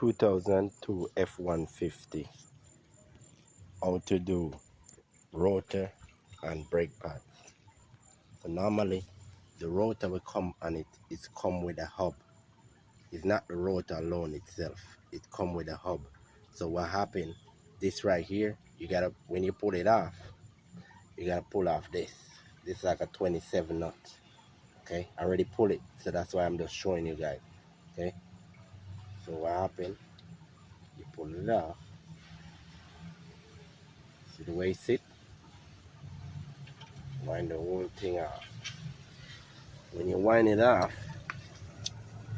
2002 F-150. How to do rotor and brake pads. So normally the rotor will come and it's come with a hub. It's not the rotor alone itself, it come with a hub. So what happened, this right here, you gotta, when you pull it off, you gotta pull off this is like a 27 nut. Okay, I already pull it, so that's why I'm just showing you guys. Okay, so what happened, you pull it off, see the way it sit, wind the whole thing off. When you wind it off,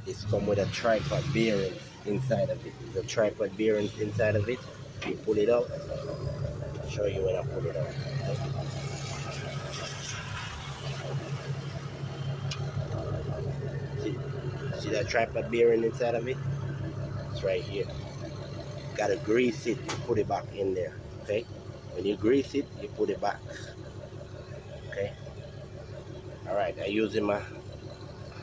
it's come with a tripod bearing inside of it. There's a tripod bearing inside of it. You pull it out. I'll show you when I pull it out. See that tripod bearing inside of it? It's right here. Gotta grease it, you put it back in there. Okay? When you grease it, you put it back. Okay? Alright, I'm using my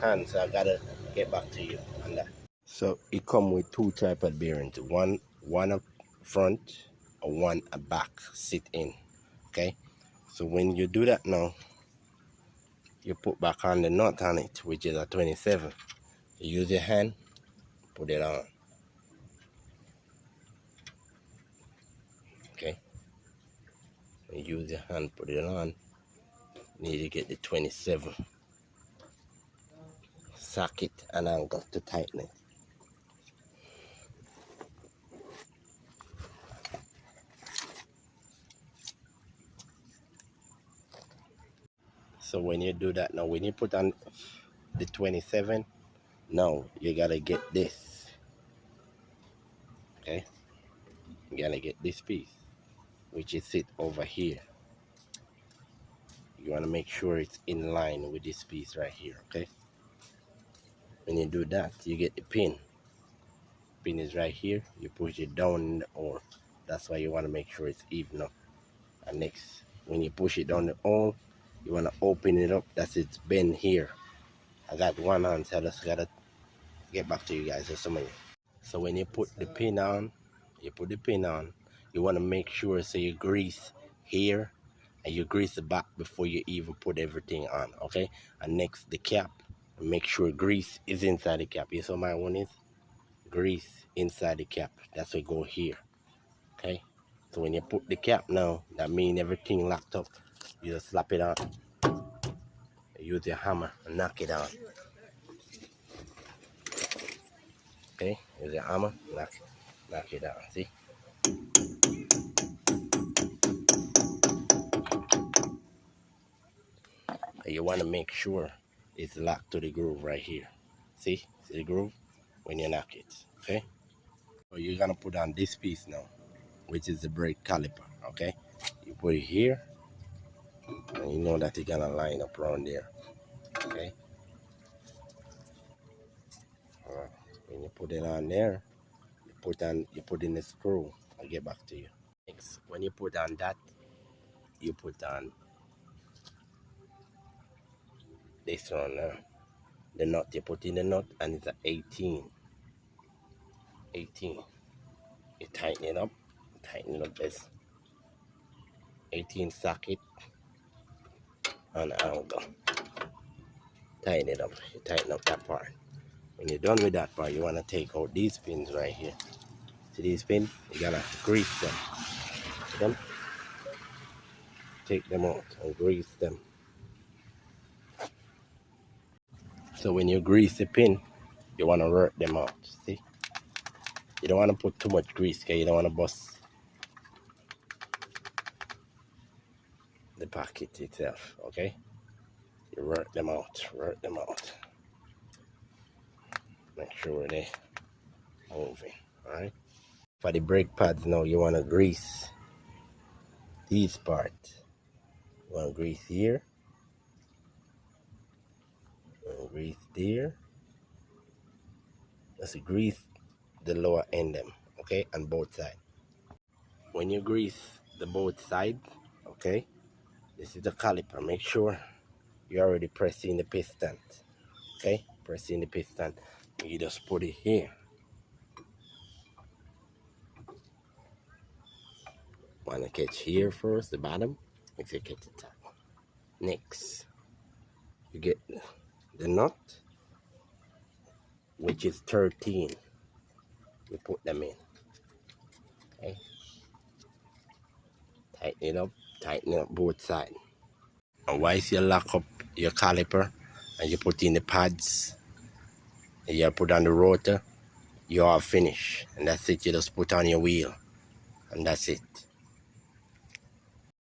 hand, so I gotta get back to you on that. So it come with two tripod bearings, one up front and one at back, sit in. Okay, so when you do that now, you put back on the nut on it, which is a 27. You use your hand, put it on. Okay, you use your hand, put it on. You need to get the 27 socket and angle to tighten it. So when you do that now, when you put on the 27, now you gotta get this. Okay, you gotta get this piece, which is sit over here. You want to make sure it's in line with this piece right here. Okay, when you do that, you get the pin. Pin is right here. You push it down in the hole. That's why you want to make sure it's even up. And next, when you push it down the hole, you want to open it up. That's it's bend here. I got one hand, so I just gotta get back to you guys in some minute. So when you put the pin on, you want to make sure so you grease here and you grease the back before you even put everything on. Okay, and next the cap, make sure grease is inside the cap. You saw my one is grease inside the cap. That's what go here. Okay, so when you put the cap now, that means everything locked up. You just slap it on, use your hammer and knock it on. Okay, use your hammer, knock it down. See? And you want to make sure it's locked to the groove right here. See the groove when you knock it. Okay, so you're gonna put on this piece now, which is the brake caliper. Okay, you put it here and you know that you're gonna line up around there. Okay, when you put it on there, you put in the screw. I'll get back to you. Next, when you put on that, you put on this one now. The nut, you put in the nut, and it's an 18. You tighten it up this 18 socket and angle. Tighten it up. You tighten up that part. When you're done with that part, you want to take out these pins right here. See these pins? You gotta grease them. See them? Take them out and grease them. So when you grease the pin, you want to work them out. See? You don't want to put too much grease because you don't want to bust the pocket itself. Okay? You work them out. Make sure they're moving. Alright? For the brake pads now, you want to grease these parts. You want to grease here. Grease there. Just grease the lower end them, okay, on both sides. When you grease the both sides, okay, this is the caliper. Make sure you're already pressing the piston. Okay, pressing the piston. You just put it here. Want to catch here first, the bottom, if you catch the top. Next, you get the nut, which is 13. You put them in. Okay. Tighten it up both sides. And once you lock up your caliper and you put in the pads, and you put on the rotor, you are finished. And that's it. You just put on your wheel, and that's it.